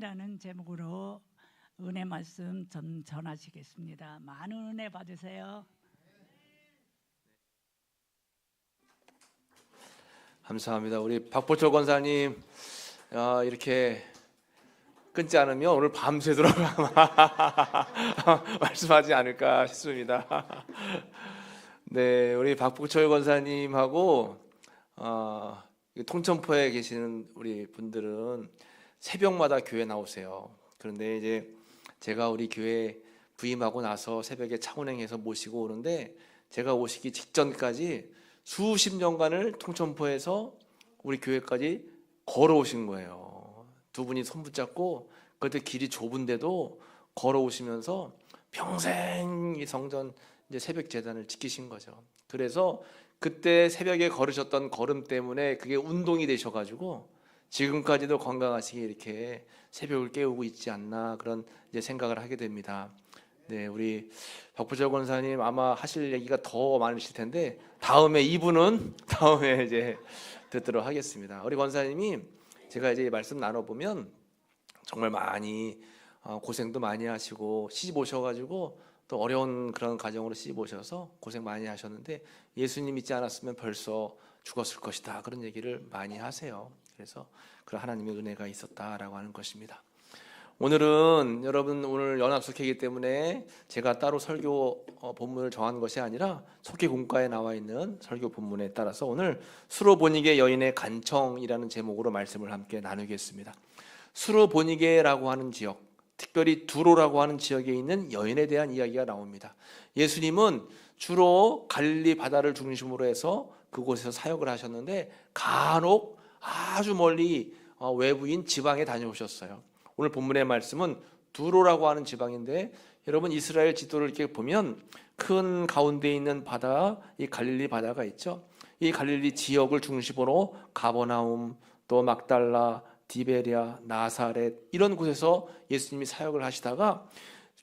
찬양이라는 제목으로 은혜 말씀 전하시겠습니다. 많은 은혜 받으세요. 감사합니다. 우리 박보철 권사님 이렇게 끊지 않으면 오늘 밤새도록 말씀하지 않을까 싶습니다. 네, 우리 박보철 권사님하고 통천포에 계시는 우리 분들은 새벽마다 교회 나오세요. 그런데 이제 제가 우리 교회 부임하고 나서 새벽에 차 운행해서 모시고 오는데, 제가 오시기 직전까지 수십 년간을 통천포에서 우리 교회까지 걸어오신 거예요. 두 분이 손 붙잡고, 그때 길이 좁은데도 걸어오시면서 평생 이 성전 이제 새벽 제단을 지키신 거죠. 그래서 그때 새벽에 걸으셨던 걸음 때문에 그게 운동이 되셔가지고 지금까지도 건강하시게 이렇게 새벽을 깨우고 있지 않나, 그런 이제 생각을 하게 됩니다. 네, 우리 박보철 권사님 아마 하실 얘기가 더 많으실 텐데 다음에 이분은 다음에 이제 듣도록 하겠습니다. 우리 권사님이 제가 이제 말씀 나눠보면 정말 많이 고생도 많이 하시고 시집 오셔가지고 또 어려운 그런 가정으로 시집 오셔서 고생 많이 하셨는데, 예수님 믿지 않았으면 벌써 죽었을 것이다, 그런 얘기를 많이 하세요. 그래서 그런 하나님의 은혜가 있었다라고 하는 것입니다. 오늘은 여러분 오늘 연합속회이기 때문에 제가 따로 설교 본문을 정한 것이 아니라 속회 공과에 나와 있는 설교 본문에 따라서 오늘 수로보니게 여인의 간청이라는 제목으로 말씀을 함께 나누겠습니다. 수로보니게라고 하는 지역, 특별히 두로라고 하는 지역에 있는 여인에 대한 이야기가 나옵니다. 예수님은 주로 갈릴리 바다를 중심으로 해서 그곳에서 사역을 하셨는데 간혹 아주 멀리 외부인 지방에 다녀오셨어요. 오늘 본문의 말씀은 두로라고 하는 지방인데, 여러분 이스라엘 지도를 이렇게 보면 큰 가운데 있는 바다, 이 갈릴리 바다가 있죠. 이 갈릴리 지역을 중심으로 가버나움, 또 막달라, 디베랴, 나사렛 이런 곳에서 예수님이 사역을 하시다가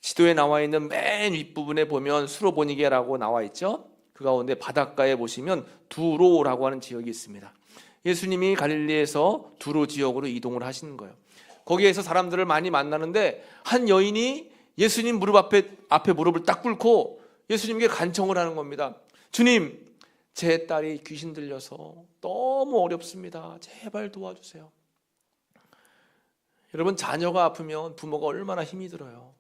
지도에 나와 있는 맨 윗부분에 보면 수로보니게라고 나와 있죠. 그 가운데 바닷가에 보시면 두로라고 하는 지역이 있습니다. 예수님이 갈릴리에서 두로 지역으로 이동을 하시는 거예요. 거기에서 사람들을 많이 만나는데 한 여인이 예수님 무릎 앞에 무릎을 딱 꿇고 예수님께 간청을 하는 겁니다. 주님, 제 딸이 귀신 들려서 너무 어렵습니다. 제발 도와주세요. 여러분, 자녀가 아프면 부모가 얼마나 힘이 들어요.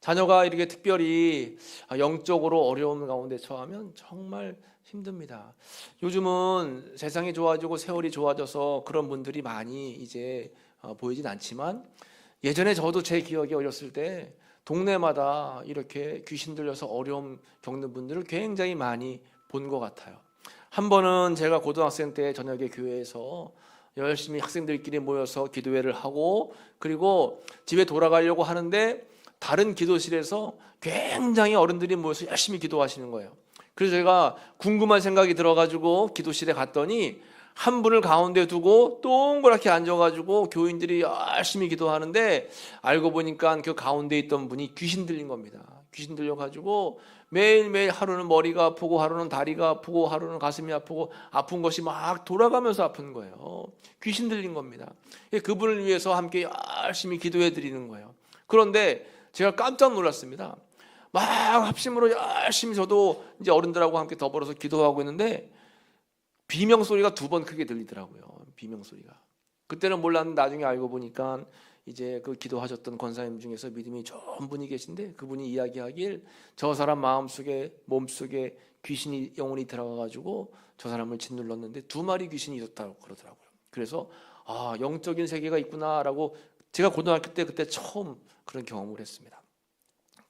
자녀가 이렇게 특별히 영적으로 어려움 가운데 처하면 정말 힘듭니다. 요즘은 세상이 좋아지고 세월이 좋아져서 그런 분들이 많이 이제 보이진 않지만, 예전에 저도 제 기억에 어렸을 때 동네마다 이렇게 귀신 들려서 어려움 겪는 분들을 굉장히 많이 본 것 같아요. 한 번은 제가 고등학생 때 저녁에 교회에서 열심히 학생들끼리 모여서 기도회를 하고, 그리고 집에 돌아가려고 하는데 다른 기도실에서 굉장히 어른들이 모여서 열심히 기도하시는 거예요. 그래서 제가 궁금한 생각이 들어가지고 기도실에 갔더니 한 분을 가운데 두고 동그랗게 앉아가지고 교인들이 열심히 기도하는데, 알고 보니까 그 가운데 있던 분이 귀신 들린 겁니다. 귀신 들려가지고 매일매일 하루는 머리가 아프고 하루는 다리가 아프고 하루는 가슴이 아프고 아픈 것이 막 돌아가면서 아픈 거예요. 귀신 들린 겁니다. 그분을 위해서 함께 열심히 기도해 드리는 거예요. 그런데 제가 깜짝 놀랐습니다. 막 합심으로 열심히 저도 이제 어른들하고 함께 더불어서 기도하고 있는데 비명 소리가 두 번 크게 들리더라고요. 비명 소리가. 그때는 몰랐는데 나중에 알고 보니까 이제 그 기도하셨던 권사님 중에서 믿음이 좋은 분이 계신데, 그분이 이야기하길 저 사람 마음속에 몸속에 귀신이 영혼이 들어가가지고 저 사람을 짓눌렀는데 2마리 귀신이 있었다고 그러더라고요. 그래서 영적인 세계가 있구나라고 제가 고등학교 때 그때 처음 그런 경험을 했습니다.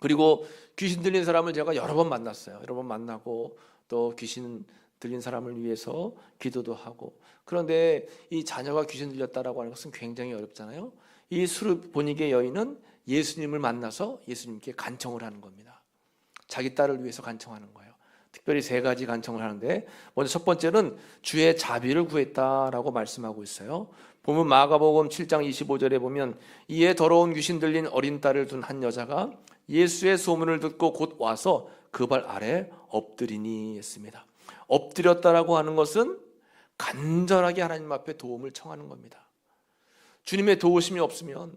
그리고 귀신 들린 사람을 제가 여러 번 만났어요. 여러 번 만나고 또 귀신 들린 사람을 위해서 기도도 하고. 그런데 이 자녀가 귀신 들렸다라고 하는 것은 굉장히 어렵잖아요. 이 수로보니게 여인은 예수님을 만나서 예수님께 간청을 하는 겁니다. 자기 딸을 위해서 간청하는 거예요. 특별히 3가지 간청을 하는데, 먼저 첫 번째는 주의 자비를 구했다라고 말씀하고 있어요. 보면 마가복음 7장 25절에 보면 이에 더러운 귀신 들린 어린 딸을 둔 한 여자가 예수의 소문을 듣고 곧 와서 그 발 아래 엎드리니 했습니다. 엎드렸다라고 하는 것은 간절하게 하나님 앞에 도움을 청하는 겁니다. 주님의 도우심이 없으면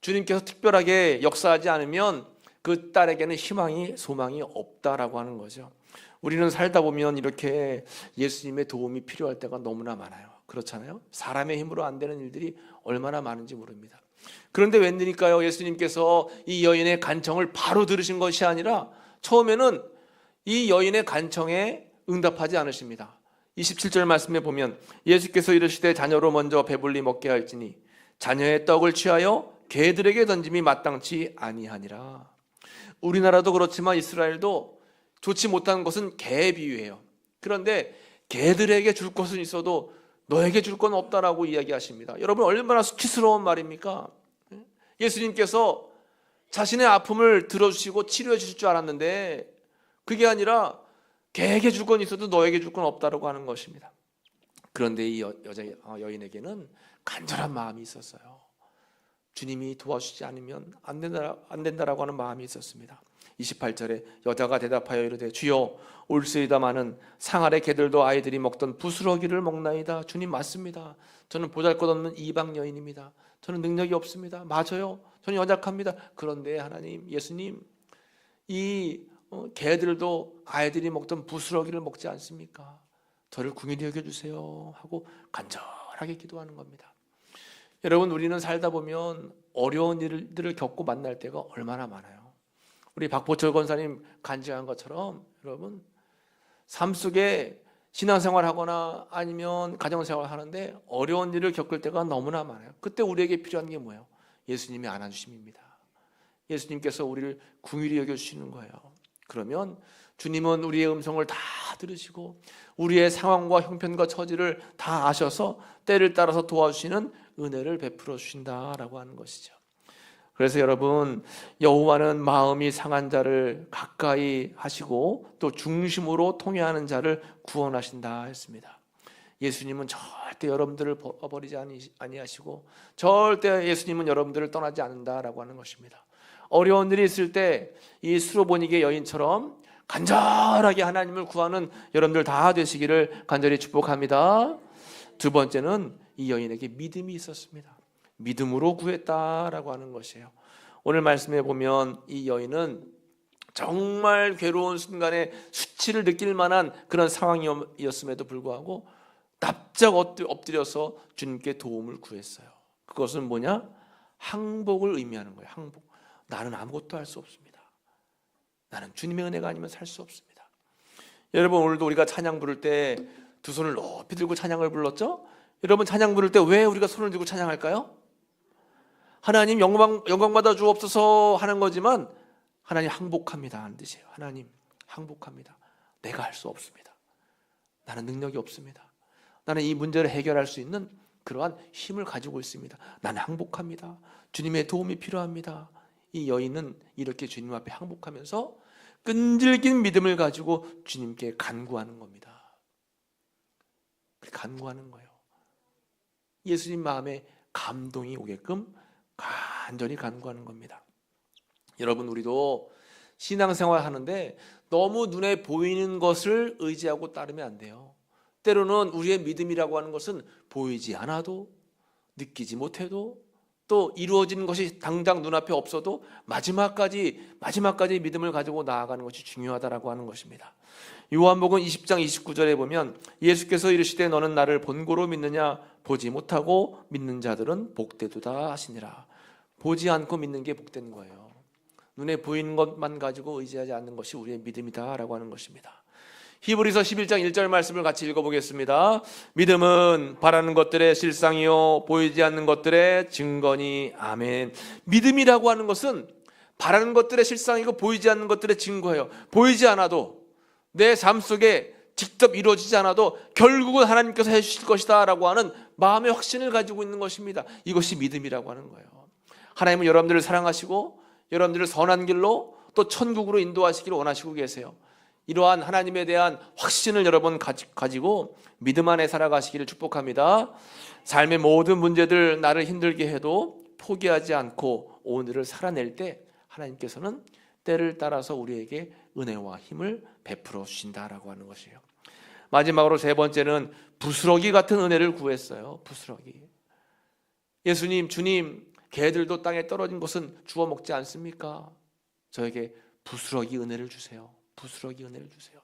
주님께서 특별하게 역사하지 않으면 그 딸에게는 희망이 소망이 없다라고 하는 거죠. 우리는 살다 보면 이렇게 예수님의 도움이 필요할 때가 너무나 많아요. 그렇잖아요. 사람의 힘으로 안 되는 일들이 얼마나 많은지 모릅니다. 그런데 웬일일까요? 예수님께서 이 여인의 간청을 바로 들으신 것이 아니라 처음에는 이 여인의 간청에 응답하지 않으십니다. 27절 말씀에 보면 예수께서 이르시되 자녀로 먼저 배불리 먹게 할지니 자녀의 떡을 취하여 개들에게 던짐이 마땅치 아니하니라. 우리나라도 그렇지만 이스라엘도 좋지 못한 것은 개의 비유예요. 그런데 개들에게 줄 것은 있어도 너에게 줄 건 없다라고 이야기하십니다. 여러분 얼마나 수치스러운 말입니까? 예수님께서 자신의 아픔을 들어주시고 치료해 주실 줄 알았는데 그게 아니라 개에게 줄 건 있어도 너에게 줄 건 없다라고 하는 것입니다. 그런데 이 여인에게는 간절한 마음이 있었어요. 주님이 도와주지 않으면 안 된다라고 하는 마음이 있었습니다. 28절에 여자가 대답하여 이르되 주여 올소이다마는 상 아래 개들도 아이들이 먹던 부스러기를 먹나이다. 주님 맞습니다. 저는 보잘것없는 이방 여인입니다. 저는 능력이 없습니다. 맞아요. 저는 연약합니다. 그런데 하나님, 예수님, 이 개들도 아이들이 먹던 부스러기를 먹지 않습니까? 저를 긍휼히 여겨주세요 하고 간절하게 기도하는 겁니다. 여러분 우리는 살다 보면 어려운 일들을 겪고 만날 때가 얼마나 많아요. 우리 박보철 권사님 간증한 것처럼 여러분 삶 속에 신앙생활 하거나 아니면 가정생활 하는데 어려운 일을 겪을 때가 너무나 많아요. 그때 우리에게 필요한 게 뭐예요? 예수님의 안아주심입니다. 예수님께서 우리를 긍휼히 여겨주시는 거예요. 그러면 주님은 우리의 음성을 다 들으시고 우리의 상황과 형편과 처지를 다 아셔서 때를 따라서 도와주시는 은혜를 베풀어 주신다라고 하는 것이죠. 그래서 여러분 여호와는 마음이 상한 자를 가까이 하시고 또 중심으로 통회하는 자를 구원하신다 했습니다. 예수님은 절대 여러분들을 버리지 아니하시고 절대 예수님은 여러분들을 떠나지 않는다라고 하는 것입니다. 어려운 일이 있을 때 이 수로보니게 여인처럼 간절하게 하나님을 구하는 여러분들 다 되시기를 간절히 축복합니다. 두 번째는 이 여인에게 믿음이 있었습니다. 믿음으로 구했다라고 하는 것이에요. 오늘 말씀해 보면 이 여인은 정말 괴로운 순간에 수치를 느낄 만한 그런 상황이었음에도 불구하고 납작 엎드려서 주님께 도움을 구했어요. 그것은 뭐냐? 항복을 의미하는 거예요. 항복. 나는 아무것도 할 수 없습니다. 나는 주님의 은혜가 아니면 살 수 없습니다. 여러분 오늘도 우리가 찬양 부를 때 두 손을 높이 들고 찬양을 불렀죠? 여러분 찬양 부를 때 왜 우리가 손을 들고 찬양할까요? 하나님 영광 받아 주옵소서 하는 거지만 하나님 항복합니다 하는 뜻이에요. 하나님 항복합니다. 내가 할 수 없습니다. 나는 능력이 없습니다. 나는 이 문제를 해결할 수 있는 그러한 힘을 가지고 있습니다. 나는 항복합니다. 주님의 도움이 필요합니다. 이 여인은 이렇게 주님 앞에 항복하면서 끈질긴 믿음을 가지고 주님께 간구하는 겁니다. 간구하는 거예요. 예수님 마음에 감동이 오게끔 간절히 간구하는 겁니다. 여러분 우리도 신앙생활 하는데 너무 눈에 보이는 것을 의지하고 따르면 안 돼요. 때로는 우리의 믿음이라고 하는 것은 보이지 않아도 느끼지 못해도 또 이루어지는 것이 당장 눈앞에 없어도 마지막까지 믿음을 가지고 나아가는 것이 중요하다라고 하는 것입니다. 요한복음 20장 29절에 보면 예수께서 이르시되 너는 나를 본고로 믿느냐 보지 못하고 믿는 자들은 복되도다 하시니라. 보지 않고 믿는 게 복된 거예요. 눈에 보이는 것만 가지고 의지하지 않는 것이 우리의 믿음이다라고 하는 것입니다. 히브리서 11장 1절 말씀을 같이 읽어보겠습니다. 믿음은 바라는 것들의 실상이요 보이지 않는 것들의 증거니. 아멘. 믿음이라고 하는 것은 바라는 것들의 실상이고 보이지 않는 것들의 증거예요. 보이지 않아도 내 삶 속에 직접 이루어지지 않아도 결국은 하나님께서 해주실 것이다 라고 하는 마음의 확신을 가지고 있는 것입니다. 이것이 믿음이라고 하는 거예요. 하나님은 여러분들을 사랑하시고 여러분들을 선한 길로 또 천국으로 인도하시기를 원하시고 계세요. 이러한 하나님에 대한 확신을 여러분 가지고 믿음 안에 살아가시기를 축복합니다. 삶의 모든 문제들 나를 힘들게 해도 포기하지 않고 오늘을 살아낼 때 하나님께서는 때를 따라서 우리에게 은혜와 힘을 베풀어 주신다라고 하는 것이에요. 마지막으로 세 번째는 부스러기 같은 은혜를 구했어요. 부스러기. 예수님, 주님, 개들도 땅에 떨어진 것은 주워 먹지 않습니까? 저에게 부스러기 은혜를 주세요. 부스러기 은혜를 주세요.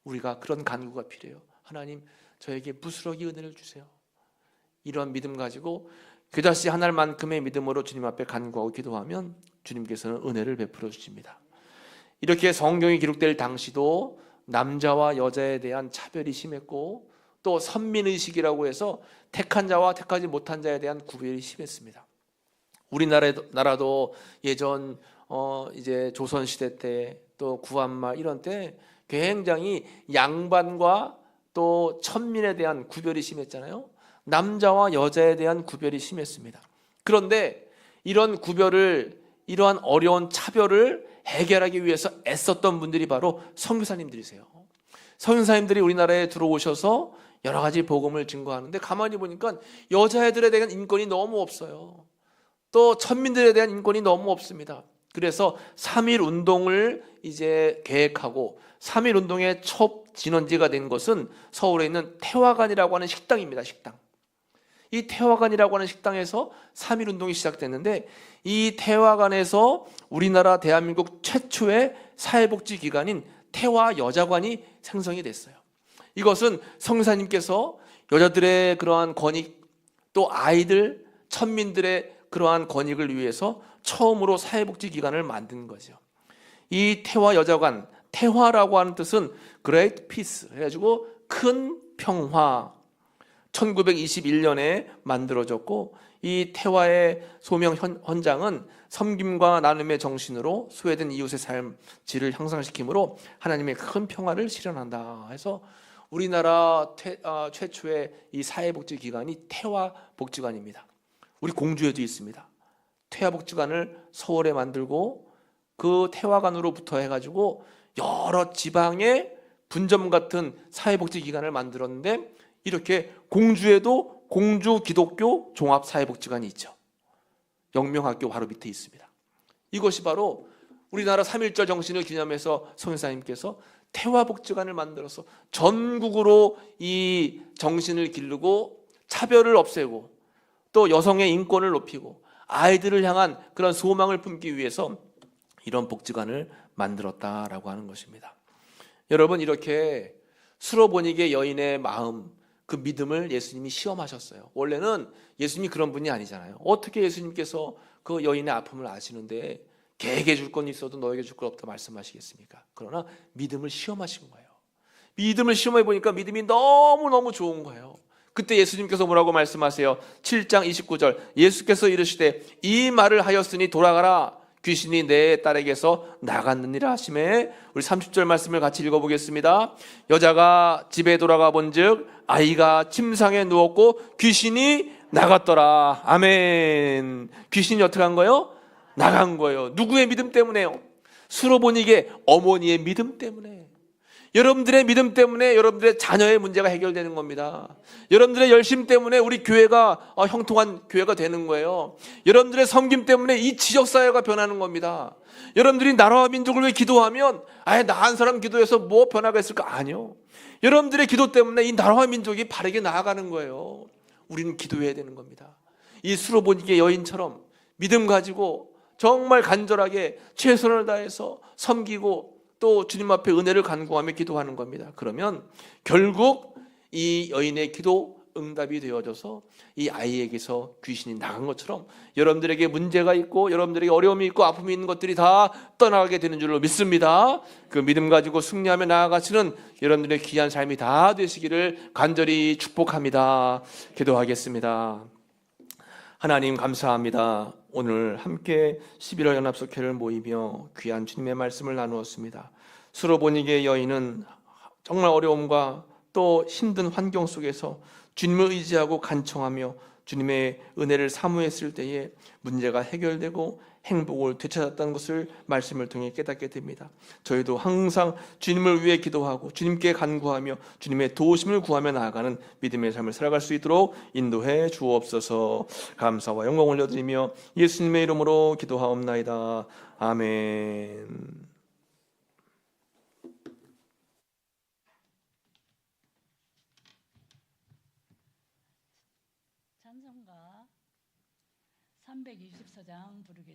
우리가 그런 간구가 필요해요. 하나님, 저에게 부스러기 은혜를 주세요. 이러한 믿음 가지고 겨자씨 한 알만큼의 믿음으로 주님 앞에 간구하고 기도하면 주님께서는 은혜를 베풀어 주십니다. 이렇게 성경이 기록될 당시도 남자와 여자에 대한 차별이 심했고, 또 선민의식이라고 해서 택한 자와 택하지 못한 자에 대한 구별이 심했습니다. 우리나라도 예전 이제 조선 시대 때, 또 구한말 이런 때 굉장히 양반과 또 천민에 대한 구별이 심했잖아요. 남자와 여자에 대한 구별이 심했습니다. 그런데 이런 구별을, 이러한 어려운 차별을 해결하기 위해서 애썼던 분들이 바로 선교사님들이세요. 선교사님들이 우리나라에 들어오셔서 여러 가지 복음을 증거하는데, 가만히 보니까 여자애들에 대한 인권이 너무 없어요. 또 천민들에 대한 인권이 너무 없습니다. 그래서 3.1 운동을 이제 계획하고 3.1 운동의 첫 진원지가 된 것은 서울에 있는 태화관이라고 하는 식당입니다. 식당. 이 태화관이라고 하는 식당에서 3.1 운동이 시작됐는데, 이 태화관에서 우리나라 대한민국 최초의 사회복지기관인 태화여자관이 생성이 됐어요. 이것은 성사님께서 여자들의 그러한 권익, 또 아이들, 천민들의 그러한 권익을 위해서 처음으로 사회복지기관을 만든 거죠. 이 태화여자관, 태화라고 하는 뜻은 Great Peace 해가지고 큰 평화, 1921년에 만들어졌고, 이 태화의 소명 헌장은 섬김과 나눔의 정신으로 소외된 이웃의 삶 질을 향상시키므로 하나님의 큰 평화를 실현한다 해서 우리나라 최초의 이 사회복지기관이 태화복지관입니다. 우리 공주에도 있습니다. 태화복지관을 서울에 만들고 그 태화관으로부터 해가지고 여러 지방의 분점 같은 사회복지기관을 만들었는데, 이렇게 공주에도 공주 기독교 종합사회복지관이 있죠. 영명학교 바로 밑에 있습니다. 이것이 바로 우리나라 3.1절 정신을 기념해서 성교사님께서 태화복지관을 만들어서 전국으로 이 정신을 기르고 차별을 없애고 또 여성의 인권을 높이고 아이들을 향한 그런 소망을 품기 위해서 이런 복지관을 만들었다라고 하는 것입니다. 여러분, 이렇게 수로보니게 여인의 마음, 그 믿음을 예수님이 시험하셨어요. 원래는 예수님이 그런 분이 아니잖아요. 어떻게 예수님께서 그 여인의 아픔을 아시는데 개에게 줄 건 있어도 너에게 줄 건 없다 말씀하시겠습니까? 그러나 믿음을 시험하신 거예요. 믿음을 시험해 보니까 믿음이 너무너무 좋은 거예요. 그때 예수님께서 뭐라고 말씀하세요? 7장 29절 예수께서 이르시되 이 말을 하였으니 돌아가라, 귀신이 내 딸에게서 나갔느니라 하시매, 우리 30절 말씀을 같이 읽어보겠습니다. 여자가 집에 돌아가 본즉 아이가 침상에 누웠고 귀신이 나갔더라. 아멘. 귀신이 어떻게 한 거예요? 나간 거예요. 누구의 믿음 때문에요? 수로보니게 어머니의 믿음 때문에. 여러분들의 믿음 때문에 여러분들의 자녀의 문제가 해결되는 겁니다. 여러분들의 열심 때문에 우리 교회가 형통한 교회가 되는 거예요. 여러분들의 섬김 때문에 이 지역사회가 변하는 겁니다. 여러분들이 나라와 민족을 위해 기도하면 나 한 사람 기도해서 뭐 변화가 있을까? 아니요. 여러분들의 기도 때문에 이 나라와 민족이 바르게 나아가는 거예요. 우리는 기도해야 되는 겁니다. 이 수로보니게 여인처럼 믿음 가지고 정말 간절하게 최선을 다해서 섬기고 또 주님 앞에 은혜를 간구하며 기도하는 겁니다. 그러면 결국 이 여인의 기도 응답이 되어져서 이 아이에게서 귀신이 나간 것처럼 여러분들에게 문제가 있고 여러분들에게 어려움이 있고 아픔이 있는 것들이 다 떠나가게 되는 줄로 믿습니다. 그 믿음 가지고 승리하며 나아가시는 여러분들의 귀한 삶이 다 되시기를 간절히 축복합니다. 기도하겠습니다. 하나님 감사합니다. 오늘 함께 11월 연합석회를 모이며 귀한 주님의 말씀을 나누었습니다. 수로보니게 여인은 정말 어려움과 또 힘든 환경 속에서 주님을 의지하고 간청하며 주님의 은혜를 사모했을 때에 문제가 해결되고 행복을 되찾았다는 것을 말씀을 통해 깨닫게 됩니다. 저희도 항상 주님을 위해 기도하고 주님께 간구하며 주님의 도우심을 구하며 나아가는 믿음의 삶을 살아갈 수 있도록 인도해 주옵소서. 감사와 영광 올려드리며 예수님의 이름으로 기도하옵나이다. 아멘. 찬송가 323 목사장 부르겠습니다.